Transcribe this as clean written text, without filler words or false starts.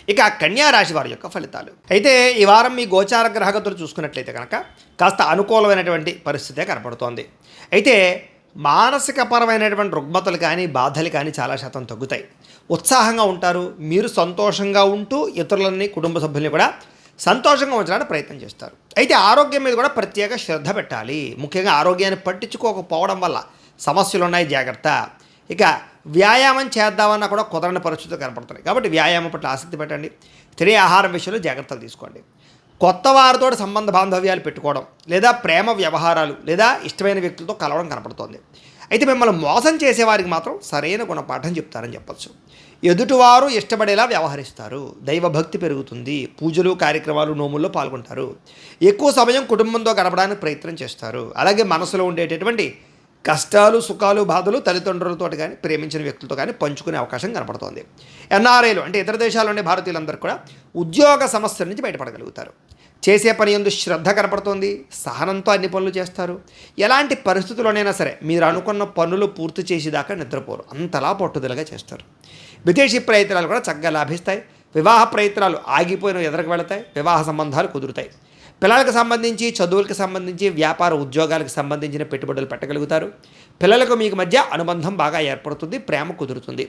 ఇక కన్యా రాశి వారి యొక్క ఫలితాలు అయితే ఈ వారం మీ గోచార గ్రహగతులు చూసుకున్నట్లయితే కనుక కాస్త అనుకూలమైనటువంటి పరిస్థితే కనపడుతోంది. అయితే మానసికపరమైనటువంటి రుగ్మతలు కానీ బాధలు కానీ చాలా శాతం తగ్గుతాయి. ఉత్సాహంగా ఉంటారు. మీరు సంతోషంగా ఉంటూ ఇతరులని కుటుంబ సభ్యుల్ని కూడా సంతోషంగా ఉంచడానికి ప్రయత్నం చేస్తారు. అయితే ఆరోగ్యం మీద కూడా ప్రత్యేక శ్రద్ధ పెట్టాలి. ముఖ్యంగా ఆరోగ్యాన్ని పట్టించుకోకపోవడం వల్ల సమస్యలు ఉన్నాయి, జాగ్రత్త. ఇక వ్యాయామం చేద్దామన్నా కూడా కుదరని పరిస్థితులు కనపడుతున్నాయి. కాబట్టి వ్యాయామం పట్ల ఆసక్తి పెట్టండి. తినే ఆహారం విషయంలో జాగ్రత్తలు తీసుకోండి. కొత్త వారితో సంబంధ బాంధవ్యాలు పెట్టుకోవడం లేదా ప్రేమ వ్యవహారాలు లేదా ఇష్టమైన వ్యక్తులతో కలవడం కనపడుతోంది. అయితే మిమ్మల్ని మోసం చేసేవారికి మాత్రం సరైన గుణపాఠం చెప్తారని చెప్పచ్చు. ఎదుటివారు ఇష్టపడేలా వ్యవహరిస్తారు. దైవభక్తి పెరుగుతుంది. పూజలు కార్యక్రమాలు నోముల్లో పాల్గొంటారు. ఎక్కువ సమయం కుటుంబంతో గడపడానికి ప్రయత్నం చేస్తారు. అలాగే మనసులో ఉండేటటువంటి కష్టాలు సుఖాలు బాధలు తల్లిదండ్రులతో కానీ ప్రేమించిన వ్యక్తులతో కానీ పంచుకునే అవకాశం కనపడుతోంది. ఎన్ఆర్ఐలు అంటే ఇతర దేశాల్లోని భారతీయులందరూ కూడా ఉద్యోగ సమస్యల నుంచి బయటపడగలుగుతారు. చేసే పని యందు శ్రద్ధ కనపడుతోంది. సహనంతో అన్ని పనులు చేస్తారు. ఎలాంటి పరిస్థితుల్లోనైనా సరే మీరు అనుకున్న పనులు పూర్తి చేసేదాకా నిద్రపోరు. అంతలా పట్టుదలగా చేస్తారు. విదేశీ ప్రయత్నాలు కూడా చక్కగా లాభిస్తాయి. వివాహ ప్రయత్నాలు ఆగిపోయిన ఎదురుకు వెళతాయి. వివాహ సంబంధాలు కుదురుతాయి. పిల్లలకు సంబంధించి చదువులకు సంబంధించి వ్యాపార ఉద్యోగాలకు సంబంధించిన పెట్టుబడులు పెట్టగలుగుతారు. పిల్లలకు మీకు మధ్య అనుబంధం బాగా ఏర్పడుతుంది. ప్రేమ కుదురుతుంది.